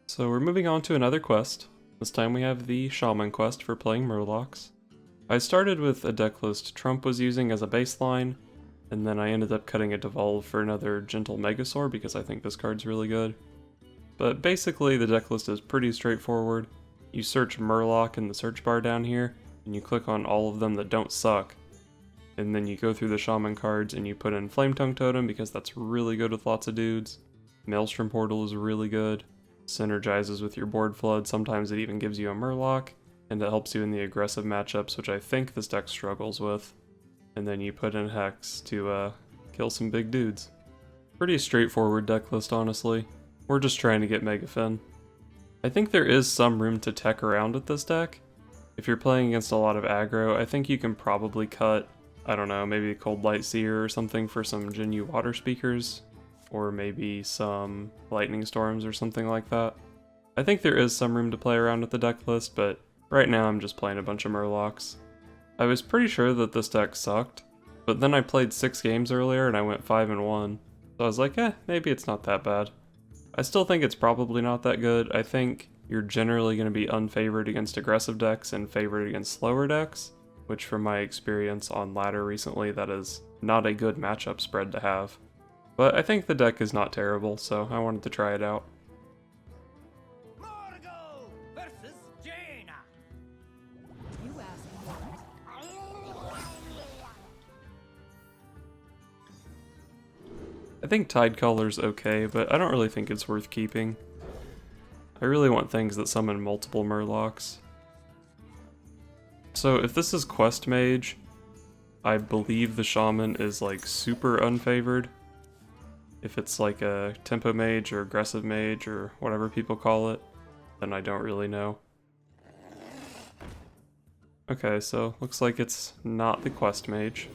So we're moving on to another quest. This time we have the Shaman quest for playing Murlocs. I started with a deck list Trump was using as a baseline, and then I ended up cutting a Devolve for another Gentle Megasaur because I think this card's really good. But basically the deck list is pretty straightforward. You search Murloc in the search bar down here, and you click on all of them that don't suck. And then you go through the Shaman cards and you put in Flametongue Totem because that's really good with lots of dudes. Maelstrom Portal is really good. Synergizes with your board flood, sometimes it even gives you a Murloc, and it helps you in the aggressive matchups, which I think this deck struggles with. And then you put in Hex to kill some big dudes. Pretty straightforward deck list, honestly. We're just trying to get Mega Fin. I think there is some room to tech around with this deck. If you're playing against a lot of aggro, I think you can probably cut, I don't know, maybe Cold Light Seer or something for some Jinyu Water Speakers, or maybe some Lightning Storms or something like that. I think there is some room to play around with the deck list, but right now I'm just playing a bunch of Murlocs. I was pretty sure that this deck sucked, but then I played 6 games earlier and I went 5-1, so I was like, maybe it's not that bad. I still think it's probably not that good. I think you're generally going to be unfavored against aggressive decks and favored against slower decks, which from my experience on ladder recently, that is not a good matchup spread to have. But I think the deck is not terrible, so I wanted to try it out. Mrglglrglglglglgl versus Jaina. You asked for I think Tide Color's okay, but I don't really think it's worth keeping. I really want things that summon multiple Murlocs. So if this is Quest Mage, I believe the Shaman is like super unfavored. If it's like a Tempo Mage or Aggressive Mage or whatever people call it, then I don't really know. Okay, so looks like it's not the Quest Mage.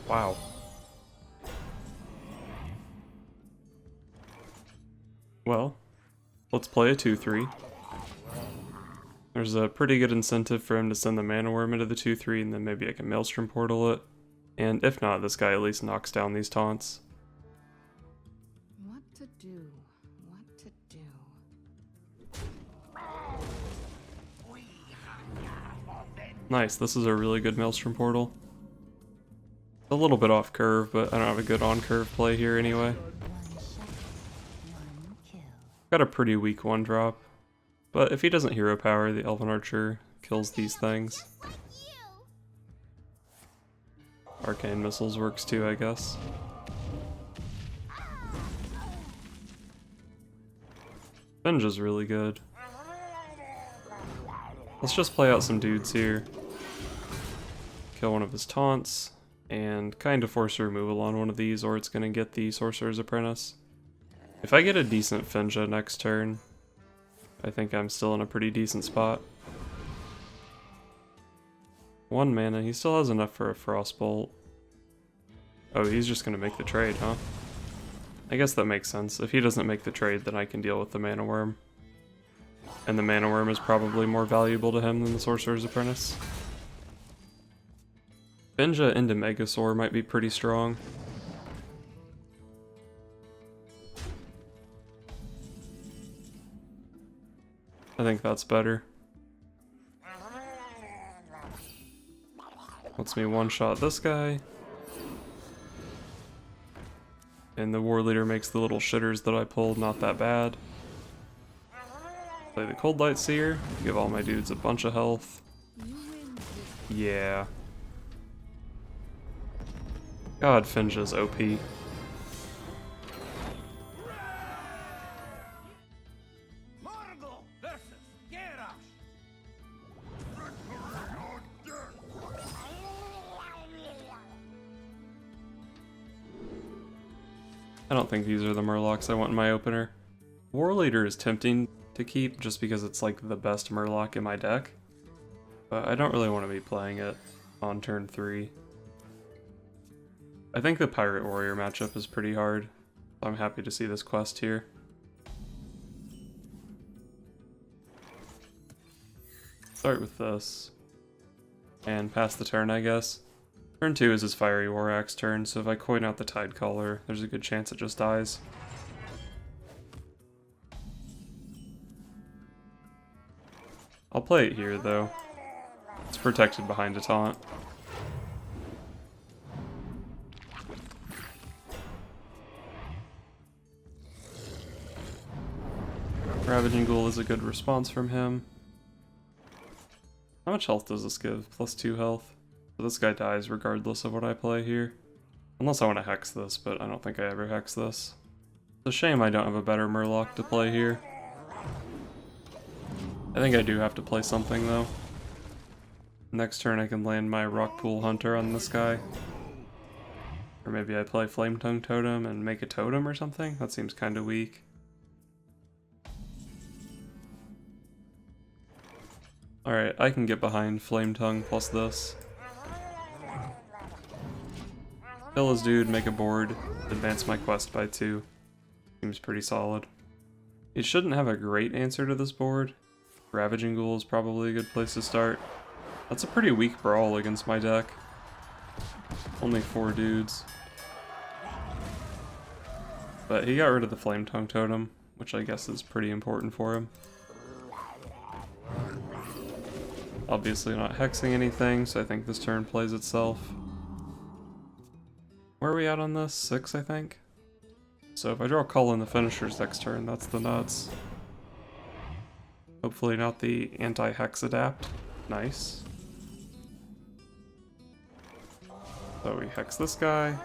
Wow. Well, let's play a 2-3. There's a pretty good incentive for him to send the Mana Worm into the 2-3, and then maybe I can Maelstrom Portal it. And if not, this guy at least knocks down these taunts. what to do. What to do. Nice, this is a really good Maelstrom Portal. A little bit off curve, but I don't have a good on-curve play here anyway. One shot, one kill. Got a pretty weak 1-drop. But if he doesn't hero power, the Elven Archer kills these things. Arcane Missiles works too, I guess. Benja's really good. Let's just play out some dudes here. Kill one of his taunts, and kind of force a removal on one of these, or it's going to get the Sorcerer's Apprentice. If I get a decent Finja next turn, I think I'm still in a pretty decent spot. 1 mana, he still has enough for a Frostbolt. Oh, he's just going to make the trade, huh? I guess that makes sense. If he doesn't make the trade, then I can deal with the Mana Worm. And the Mana Worm is probably more valuable to him than the Sorcerer's Apprentice. Finja into Megasaur might be pretty strong. I think that's better. Lets me one-shot this guy. And the War Leader makes the little shitters that I pulled not that bad. Play the Cold Light Seer, give all my dudes a bunch of health. You win this. Yeah. God, Finja's OP. Mrglglrglglglgl versus Geralt. I don't think these are the Murlocs I want in my opener. War Leader is tempting to keep just because it's like the best Murloc in my deck, but I don't really want to be playing it on turn 3. I think the Pirate Warrior matchup is pretty hard. I'm happy to see this quest here. Start with this. And pass the turn, I guess. Turn 2 is his Fiery War Axe turn, so if I coin out the Tidecaller, there's a good chance it just dies. I'll play it here, though. It's protected behind a taunt. Ravaging Ghoul is a good response from him. How much health does this give? Plus 2 health. So this guy dies regardless of what I play here. Unless I want to hex this, but I don't think I ever hex this. It's a shame I don't have a better Murloc to play here. I think I do have to play something though. Next turn I can land my Rockpool Hunter on this guy. Or maybe I play Flame Tongue Totem and make a totem or something? That seems kinda weak. Alright, I can get behind Flame Tongue plus this. Kill his dude, make a board, advance my quest by 2. Seems pretty solid. He shouldn't have a great answer to this board. Ravaging Ghoul is probably a good place to start. That's a pretty weak brawl against my deck. Only 4 dudes. But he got rid of the Flame Tongue Totem, which I guess is pretty important for him. Obviously not hexing anything, so I think this turn plays itself. Where are we at on this? 6, I think? So if I draw Call in the finishers next turn, that's the nuts. Hopefully not the anti-hex adapt. Nice. So we hex this guy,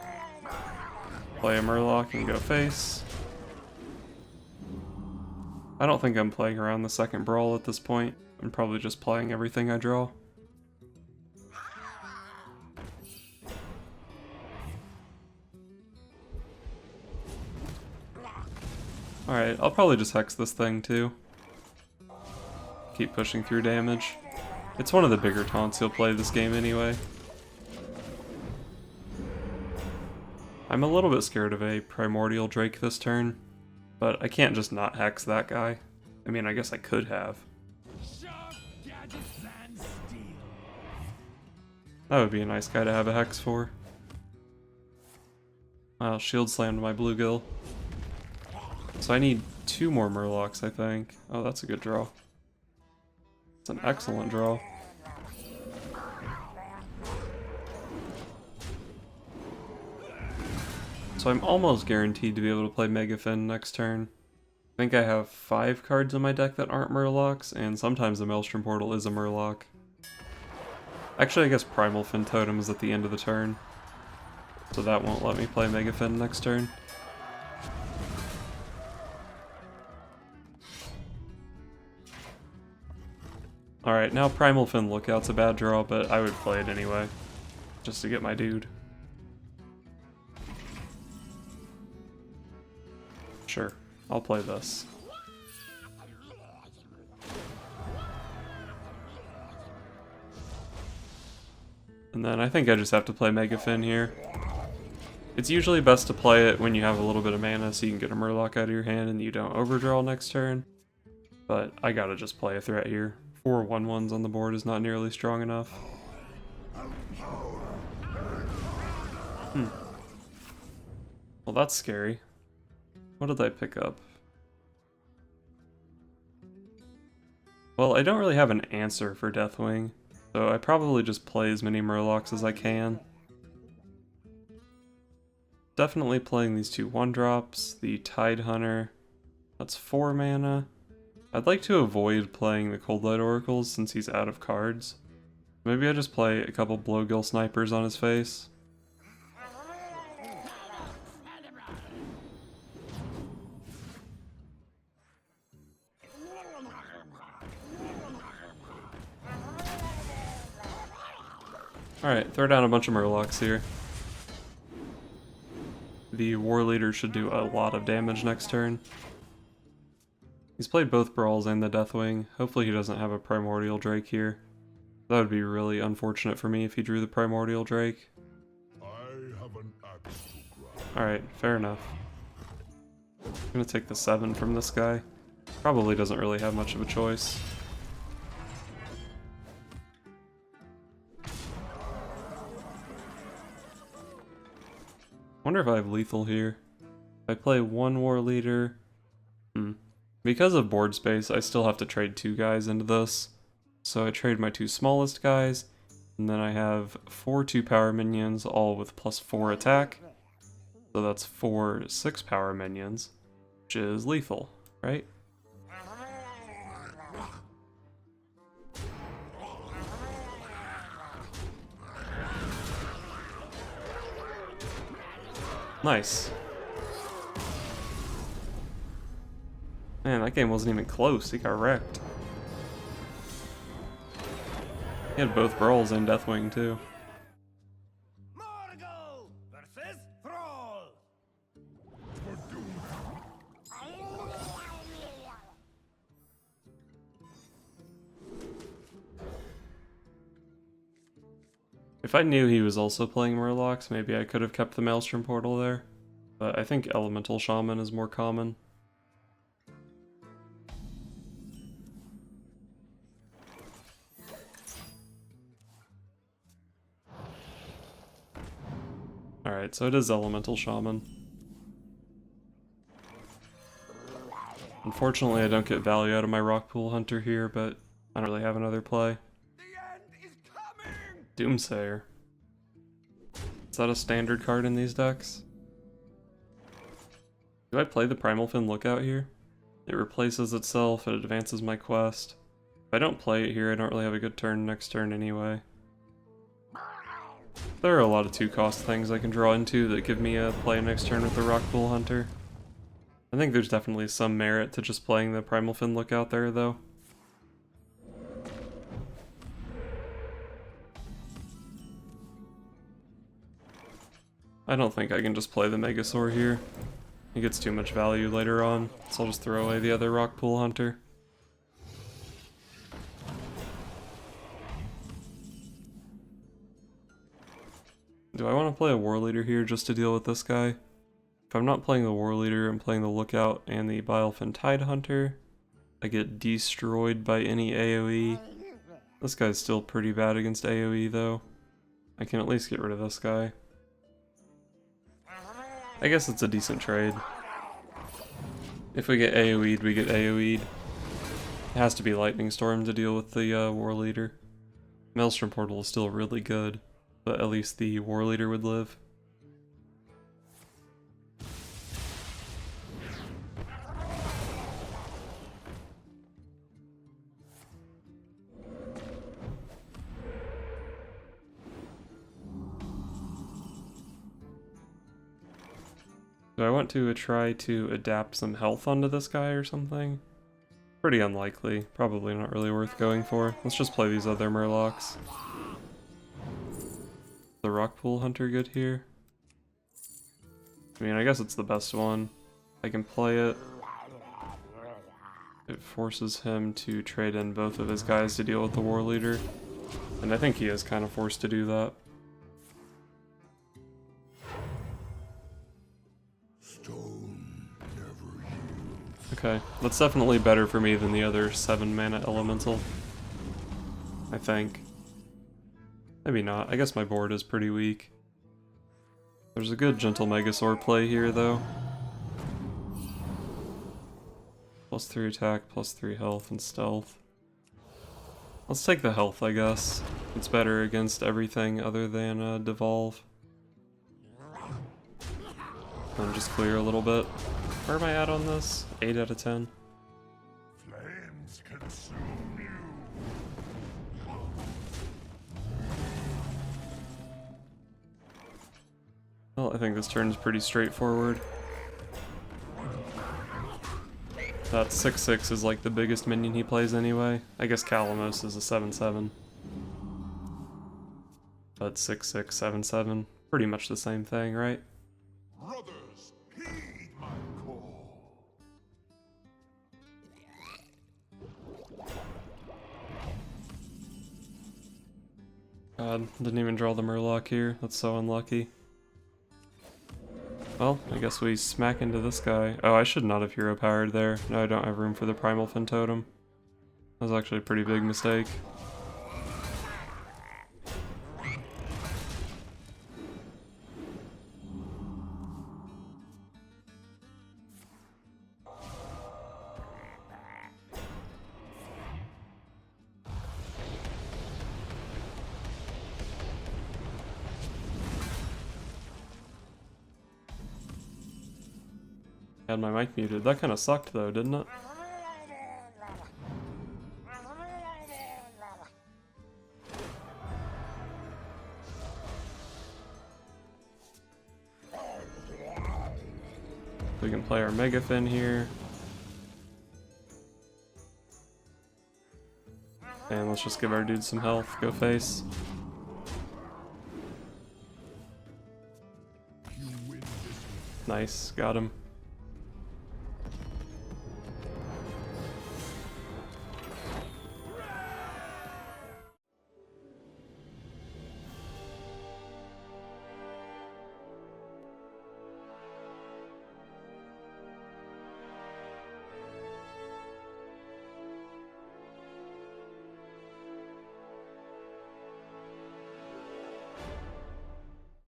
play a Murloc and go face. I don't think I'm playing around the second brawl at this point. I'm probably just playing everything I draw. Alright, I'll probably just hex this thing too. Keep pushing through damage. It's one of the bigger taunts you'll play this game anyway. I'm a little bit scared of a Primordial Drake this turn, but I can't just not hex that guy. I mean, I guess I could have. That would be a nice guy to have a hex for. Wow, shield slammed my bluegill. So I need 2 more Murlocs, I think. Oh, that's a good draw. It's an excellent draw. So I'm almost guaranteed to be able to play Megafin next turn. I think I have 5 cards in my deck that aren't Murlocs, and sometimes the Maelstrom Portal is a Murloc. Actually, I guess Primal Fin Totem is at the end of the turn, so that won't let me play Megafin next turn. Alright, now Primal Fin Lookout's a bad draw, but I would play it anyway, just to get my dude. Sure, I'll play this. And then I think I just have to play Megafin here. It's usually best to play it when you have a little bit of mana so you can get a Murloc out of your hand and you don't overdraw next turn. But I gotta just play a threat here. 4 1/1s on the board is not nearly strong enough. Well, that's scary. What did I pick up? Well, I don't really have an answer for Deathwing, so I probably just play as many Murlocs as I can. Definitely playing these 2 1-drops, the Tide Hunter, that's 4 mana. I'd like to avoid playing the Cold Light Oracles since he's out of cards. Maybe I just play a couple Blowgill Snipers on his face. Alright, throw down a bunch of Murlocs here. The War Leader should do a lot of damage next turn. He's played both Brawls and the Deathwing. Hopefully he doesn't have a Primordial Drake here. That would be really unfortunate for me if he drew the Primordial Drake. Alright, fair enough. I'm gonna take the 7 from this guy. Probably doesn't really have much of a choice. wonder if I have lethal here. If I play one war leader... Because of board space, I still have to trade 2 guys into this. So I trade my 2 smallest guys, and then I have 4 2-power minions, all with +4 attack. So that's 4 6-power minions, which is lethal, right? Nice. Man, that game wasn't even close. He got wrecked. He had both Brawls and Deathwing, too. Mrglglrglglglglgl versus Thrall. If I knew he was also playing Murlocs, maybe I could have kept the Maelstrom Portal there. But I think Elemental Shaman is more common. Alright, so it is Elemental Shaman. Unfortunately, I don't get value out of my Rockpool Hunter here, but I don't really have another play. The end is coming. Doomsayer. Is that a standard card in these decks? Do I play the Primal Fin Lookout here? It replaces itself, it advances my quest. If I don't play it here, I don't really have a good turn next turn anyway. There are a lot of 2-cost things I can draw into that give me a play next turn with the Rockpool Hunter. I think there's definitely some merit to just playing the Primal Fin Lookout there, though. I don't think I can just play the Megasaur here. He gets too much value later on, so I'll just throw away the other Rockpool Hunter. Do I want to play a War Leader here just to deal with this guy? If I'm not playing the War Leader, I'm playing the Lookout and the Bilefin Tidehunter. I get destroyed by any AoE. This guy's still pretty bad against AoE though. I can at least get rid of this guy. I guess it's a decent trade. If we get AoE'd, we get AoE'd. It has to be Lightning Storm to deal with the War Leader. Maelstrom Portal is still really good, but at least the War Leader would live. Do I want to try to adapt some health onto this guy or something? Pretty unlikely. Probably not really worth going for. Let's just play these other Murlocs. The Rockpool Hunter good here? I mean, I guess it's the best one. I can play it. It forces him to trade in both of his guys to deal with the War Leader. And I think he is kind of forced to do that. Okay, that's definitely better for me than the other 7-mana elemental. I think. Maybe not. I guess my board is pretty weak. There's a good Gentle Megasaur play here, though. +3 attack, +3 health, and stealth. Let's take the health, I guess. It's better against everything other than Devolve. And just clear a little bit. Where am I at on this? 8 out of 10. Flames consume you. Well, I think this turn is pretty straightforward. That 6/6 is like the biggest minion he plays anyway. I guess Calamos is a 7/7. But 6/6, 7/7, pretty much the same thing, right? Brothers, heed my call. God, didn't even draw the Murloc here. That's so unlucky. Well, I guess we smack into this guy. Oh, I should not have hero powered there. No, I don't have room for the Primal Fin Totem. That was actually a pretty big mistake. Had my mic muted. That kind of sucked though, didn't it? We can play our Megafen here. And let's just give our dude some health. Go face. Nice, got him.